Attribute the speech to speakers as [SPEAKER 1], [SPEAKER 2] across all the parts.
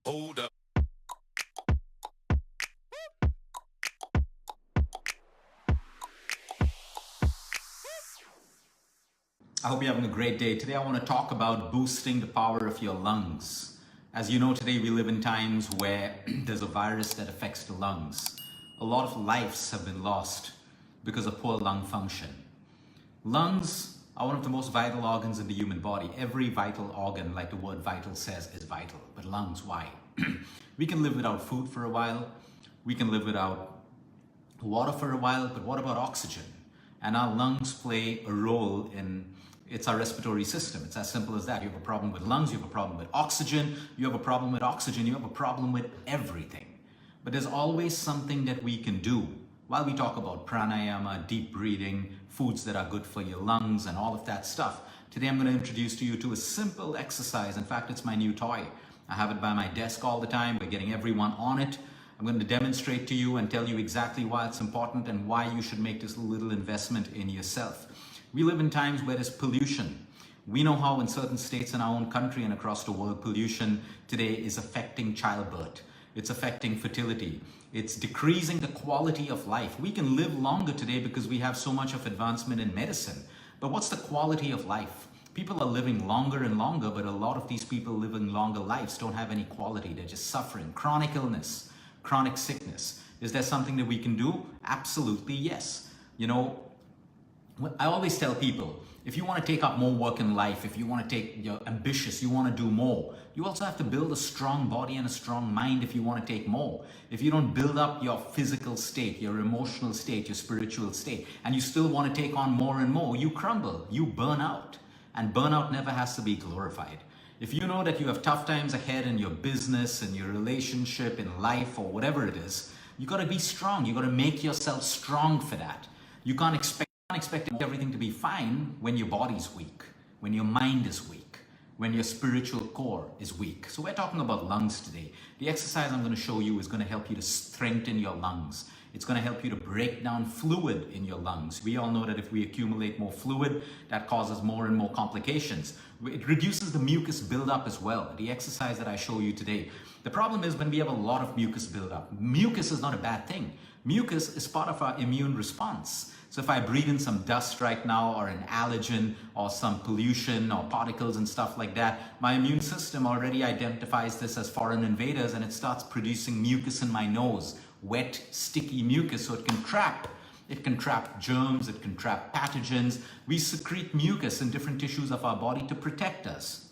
[SPEAKER 1] Hold up.
[SPEAKER 2] I hope you're having a great day. Today I want to talk about boosting the power of your lungs. As you know, today we live in times where there's a virus that affects the lungs. A lot of lives have been lost because of poor lung function. Lungs are one of the most vital organs in the human body. Every vital organ, like the word vital says, is vital. But lungs, why? We can live without food for a while. We can live without water for a while, but what about oxygen? And our lungs play a role it's our respiratory system. It's as simple as that. You have a problem with lungs, you have a problem with oxygen, you have a problem with oxygen, you have a problem with everything. But there's always something that we can do. While we talk about pranayama, deep breathing, foods that are good for your lungs and all of that stuff, today I'm going to introduce to you to a simple exercise. In fact, it's my new toy. I have it by my desk all the time. We're getting everyone on it. I'm going to demonstrate to you and tell you exactly why it's important and why you should make this little investment in yourself. We live in times where there's pollution. We know how in certain states in our own country and across the world, pollution today is affecting childbirth. It's affecting fertility. It's decreasing the quality of life. We can live longer today because we have so much of advancement in medicine. But what's the quality of life? People are living longer and longer, but a lot of these people living longer lives don't have any quality. They're just suffering. Chronic illness, chronic sickness. Is there something that we can do? Absolutely yes. You know, I always tell people, if you want to take up more work in life, if you want to you're ambitious, you want to do more, you also have to build a strong body and a strong mind if you want to take more. If you don't build up your physical state, your emotional state, your spiritual state, and you still want to take on more and more, you crumble, you burn out. And burnout never has to be glorified. If you know that you have tough times ahead in your business, in your relationship, in life, or whatever it is, you got to be strong. You got to make yourself strong for that. You can't expect everything to be fine when your body's weak, when your mind is weak, when your spiritual core is weak. So we're talking about lungs today. The exercise I'm going to show you is going to help you to strengthen your lungs. It's going to help you to break down fluid in your lungs. We all know that if we accumulate more fluid, that causes more and more complications. It reduces the mucus buildup as well. The exercise that I show you today. The problem is when we have a lot of mucus buildup. Mucus is not a bad thing. Mucus is part of our immune response. So if I breathe in some dust right now or an allergen or some pollution or particles and stuff like that, my immune system already identifies this as foreign invaders and it starts producing mucus in my nose, wet, sticky mucus, so it can trap germs, it can trap pathogens. We secrete mucus in different tissues of our body to protect us.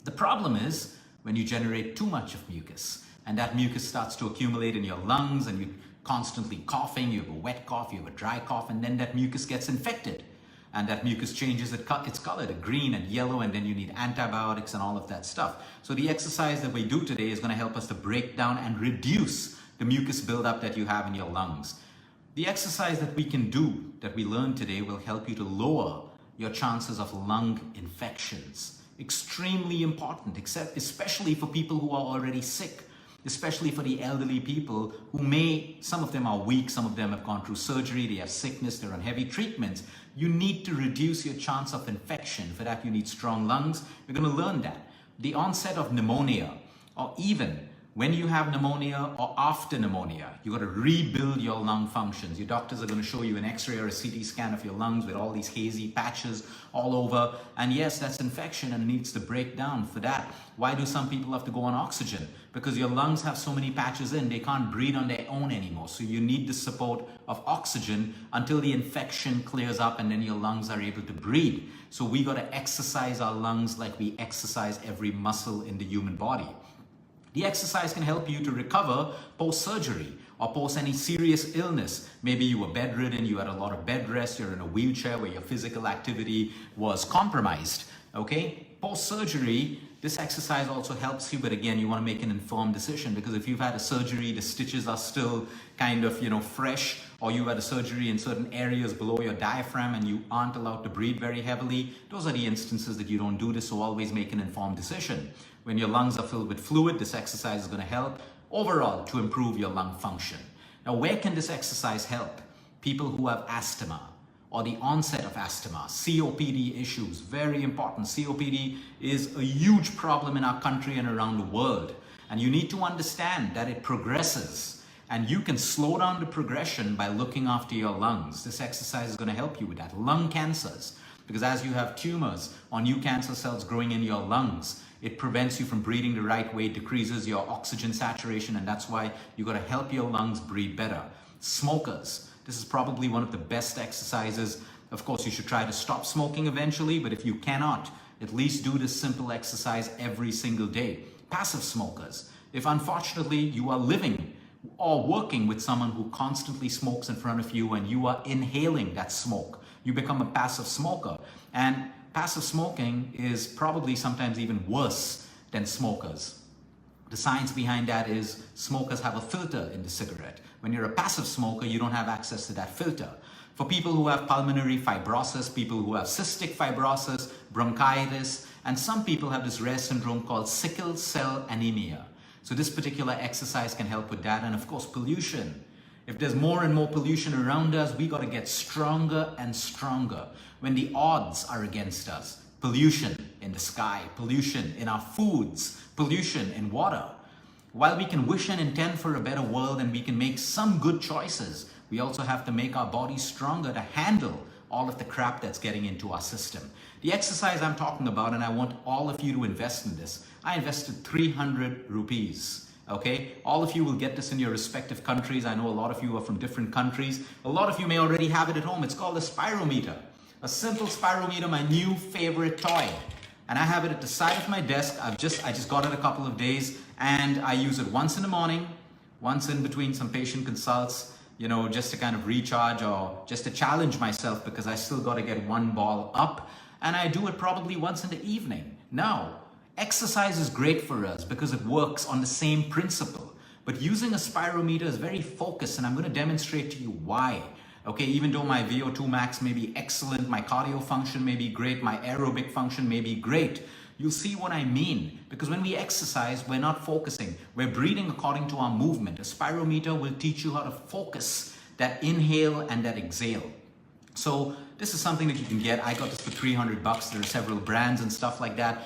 [SPEAKER 2] The problem is when you generate too much of mucus and that mucus starts to accumulate in your lungs and you constantly coughing, you have a wet cough, you have a dry cough, and then that mucus gets infected. And that mucus changes its color to green and yellow, and then you need antibiotics and all of that stuff. So the exercise that we do today is going to help us to break down and reduce the mucus buildup that you have in your lungs. The exercise that we can do, that we learned today, will help you to lower your chances of lung infections. Extremely important, especially for people who are already sick. Especially for the elderly people who some of them are weak, some of them have gone through surgery, they have sickness, they're on heavy treatments. You need to reduce your chance of infection. For that, you need strong lungs. We're going to learn that. The onset of pneumonia, or even when you have pneumonia or after pneumonia, you got to rebuild your lung functions. Your doctors are going to show you an X-ray or a CT scan of your lungs with all these hazy patches all over. And yes, that's infection and it needs to break down. For that, why do some people have to go on oxygen? Because your lungs have so many patches in, they can't breathe on their own anymore. So you need the support of oxygen until the infection clears up and then your lungs are able to breathe. So we got to exercise our lungs like we exercise every muscle in the human body. The exercise can help you to recover post-surgery or post any serious illness. Maybe you were bedridden, you had a lot of bed rest, you're in a wheelchair where your physical activity was compromised. Okay? Post-surgery, this exercise also helps you, but again, you want to make an informed decision because if you've had a surgery, the stitches are still kind of, fresh, or you had a surgery in certain areas below your diaphragm and you aren't allowed to breathe very heavily, those are the instances that you don't do this, so always make an informed decision. When your lungs are filled with fluid, this exercise is going to help overall to improve your lung function. Now, where can this exercise help? People who have asthma, or the onset of asthma. COPD issues, very important. COPD is a huge problem in our country and around the world. And you need to understand that it progresses, and you can slow down the progression by looking after your lungs. This exercise is going to help you with that. Lung cancers, because as you have tumors or new cancer cells growing in your lungs, it prevents you from breathing the right way, decreases your oxygen saturation, and that's why you got to help your lungs breathe better. Smokers, this is probably one of the best exercises. Of course, you should try to stop smoking eventually, but if you cannot, at least do this simple exercise every single day. Passive smokers, if unfortunately you are living or working with someone who constantly smokes in front of you and you are inhaling that smoke, you become a passive smoker. And passive smoking is probably sometimes even worse than smokers. The science behind that is smokers have a filter in the cigarette. When you're a passive smoker, you don't have access to that filter. For people who have pulmonary fibrosis, people who have cystic fibrosis, bronchitis, and some people have this rare syndrome called sickle cell anemia. So this particular exercise can help with that. And of course, pollution. If there's more and more pollution around us, we got to get stronger and stronger. When the odds are against us, pollution in the sky, pollution in our foods, pollution in water. While we can wish and intend for a better world and we can make some good choices, we also have to make our bodies stronger to handle all of the crap that's getting into our system. The exercise I'm talking about, and I want all of you to invest in this, I invested 300 rupees. Okay, all of you will get this in your respective countries. I know a lot of you are from different countries. A lot of you may already have it at home. It's called a spirometer. A simple spirometer, my new favorite toy. And I have it at the side of my desk. I just got it a couple of days, and I use it once in the morning, once in between some patient consults, you know, just to kind of recharge or just to challenge myself because I still got to get one ball up. And I do it probably once in the evening. Now, exercise is great for us because it works on the same principle. But using a spirometer is very focused, and I'm going to demonstrate to you why. Okay, even though my VO2 max may be excellent, my cardio function may be great, my aerobic function may be great, you'll see what I mean. Because when we exercise, we're not focusing. We're breathing according to our movement. A spirometer will teach you how to focus that inhale and that exhale. So this is something that you can get. I got this for 300 bucks. There are several brands and stuff like that.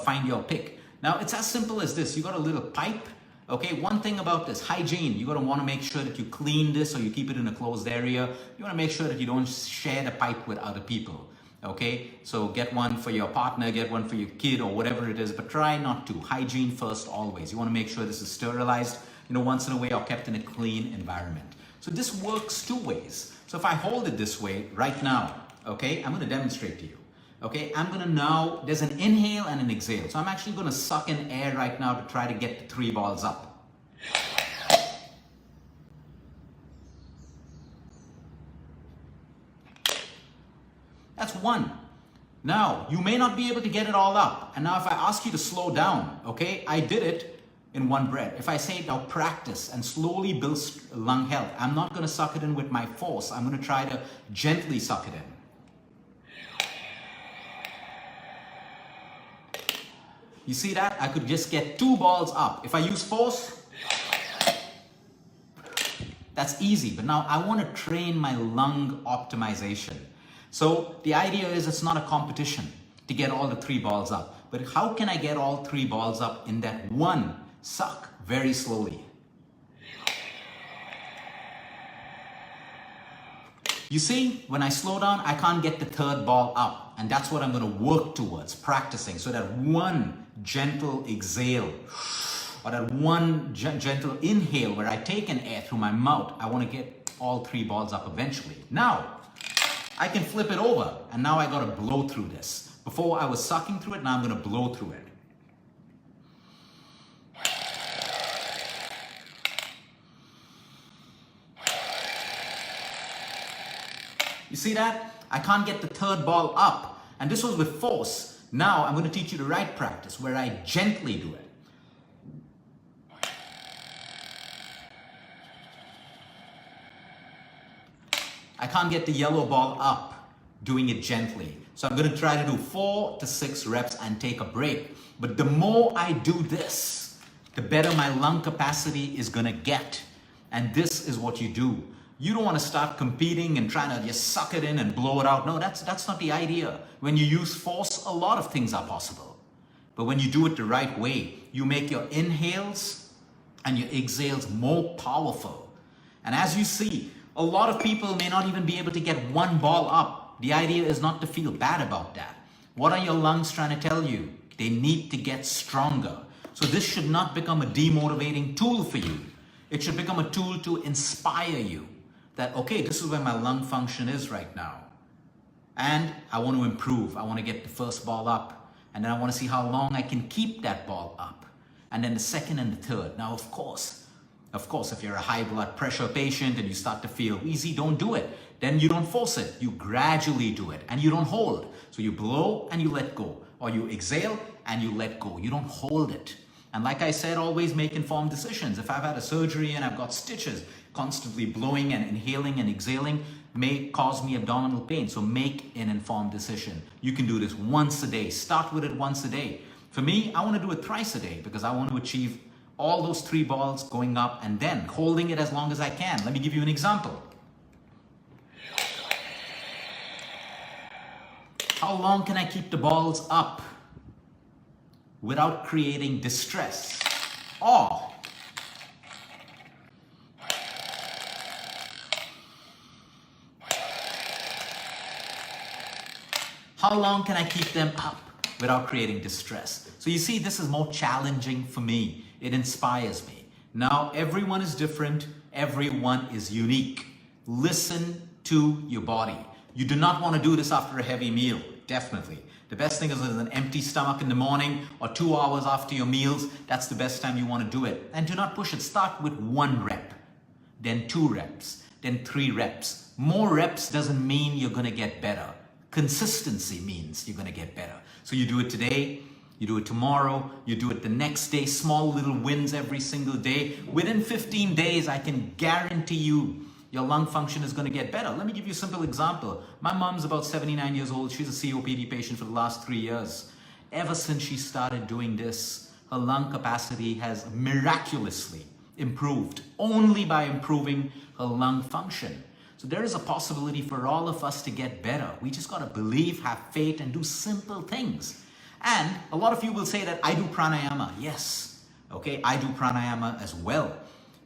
[SPEAKER 2] Find your pick. Now, it's as simple as this. You got a little pipe. Okay, one thing about this, hygiene. You're going to want to make sure that you clean this or you keep it in a closed area. You want to make sure that you don't share the pipe with other people. Okay, so get one for your partner, get one for your kid or whatever it is, but try not to. Hygiene first always. You want to make sure this is sterilized, you know, once in a way or kept in a clean environment. So this works two ways. So if I hold it this way right now, okay, I'm going to demonstrate to you. Okay, I'm going to now, there's an inhale and an exhale. So I'm actually going to suck in air right now to try to get the 3 balls up. That's one. Now, you may not be able to get it all up. And now if I ask you to slow down, okay, I did it in one breath. If I say now practice and slowly build lung health, I'm not going to suck it in with my force. I'm going to try to gently suck it in. You see that? I could just get 2 balls up. If I use force, that's easy. But now I want to train my lung optimization. So the idea is it's not a competition to get all the 3 balls up. But how can I get all 3 balls up in that one suck very slowly? You see, when I slow down, I can't get the 3rd ball up. And that's what I'm going to work towards, practicing. So that one gentle exhale or that one gentle inhale where I take in air through my mouth, I want to get all 3 balls up eventually. Now, I can flip it over, and now I got to blow through this. Before I was sucking through it, now I'm going to blow through it. You see that? I can't get the 3rd ball up. And this was with force. Now I'm going to teach you the right practice where I gently do it. I can't get the yellow ball up doing it gently. So I'm going to try to do 4 to 6 reps and take a break. But the more I do this, the better my lung capacity is going to get. And this is what you do. You don't want to start competing and trying to just suck it in and blow it out. No, that's not the idea. When you use force, a lot of things are possible. But when you do it the right way, you make your inhales and your exhales more powerful. And as you see, a lot of people may not even be able to get one ball up. The idea is not to feel bad about that. What are your lungs trying to tell you? They need to get stronger. So this should not become a demotivating tool for you. It should become a tool to inspire you. That, okay, this is where my lung function is right now. And I want to improve. I want to get the first ball up. And then I want to see how long I can keep that ball up. And then the second and the third. Now, of course, if you're a high blood pressure patient and you start to feel easy, don't do it. Then you don't force it. You gradually do it and you don't hold. So you blow and you let go. Or you exhale and you let go. You don't hold it. And like I said, always make informed decisions. If I've had a surgery and I've got stitches, constantly blowing and inhaling and exhaling may cause me abdominal pain. So make an informed decision. You can do this once a day. Start with it once a day. For me, I want to do it thrice a day because I want to achieve all those 3 balls going up and then holding it as long as I can. Let me give you an example. How long can I keep the balls up without creating distress? Or how long can I keep them up without creating distress? So you see, this is more challenging for me. It inspires me. Now, everyone is different. Everyone is unique. Listen to your body. You do not want to do this after a heavy meal, definitely. The best thing is an empty stomach in the morning or 2 hours after your meals. That's the best time you want to do it. And do not push it. Start with 1 rep, then 2 reps, then 3 reps. More reps doesn't mean you're going to get better. Consistency means you're going to get better. So you do it today, you do it tomorrow, you do it the next day, small little wins every single day. Within 15 days, I can guarantee you your lung function is going to get better. Let me give you a simple example. My mom's about 79 years old. She's a COPD patient for the last 3 years. Ever since she started doing this, her lung capacity has miraculously improved, only by improving her lung function. So there is a possibility for all of us to get better. We just got to believe, have faith, and do simple things. And a lot of you will say that I do pranayama. Yes, okay, I do pranayama as well.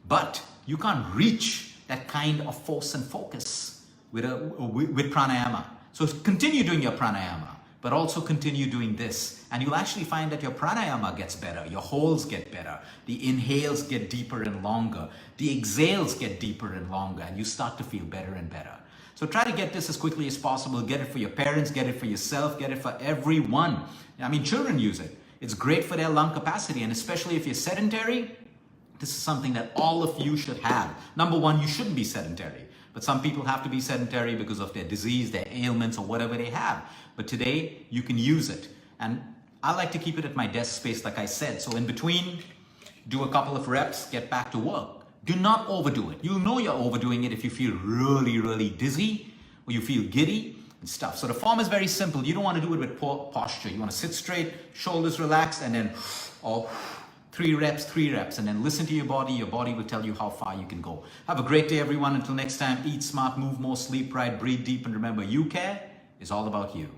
[SPEAKER 2] But you can't reach that kind of force and focus with pranayama. So continue doing your pranayama, but also continue doing this. And you'll actually find that your pranayama gets better, your holds get better, the inhales get deeper and longer, the exhales get deeper and longer, and you start to feel better and better. So try to get this as quickly as possible. Get it for your parents, get it for yourself, get it for everyone. I mean, children use it. It's great for their lung capacity, and especially if you're sedentary, this is something that all of you should have. Number one, you shouldn't be sedentary. But some people have to be sedentary because of their disease, their ailments, or whatever they have. But today, you can use it. And I like to keep it at my desk space, like I said. So in between, do a couple of reps, get back to work. Do not overdo it. You'll know you're overdoing it if you feel really, really dizzy or you feel giddy and stuff. So the form is very simple. You don't want to do it with poor posture. You want to sit straight, shoulders relaxed, and then 3 reps, and then listen to your body. Your body will tell you how far you can go. Have a great day, everyone. Until next time, eat smart, move more, sleep right, breathe deep, and remember, you care is all about you.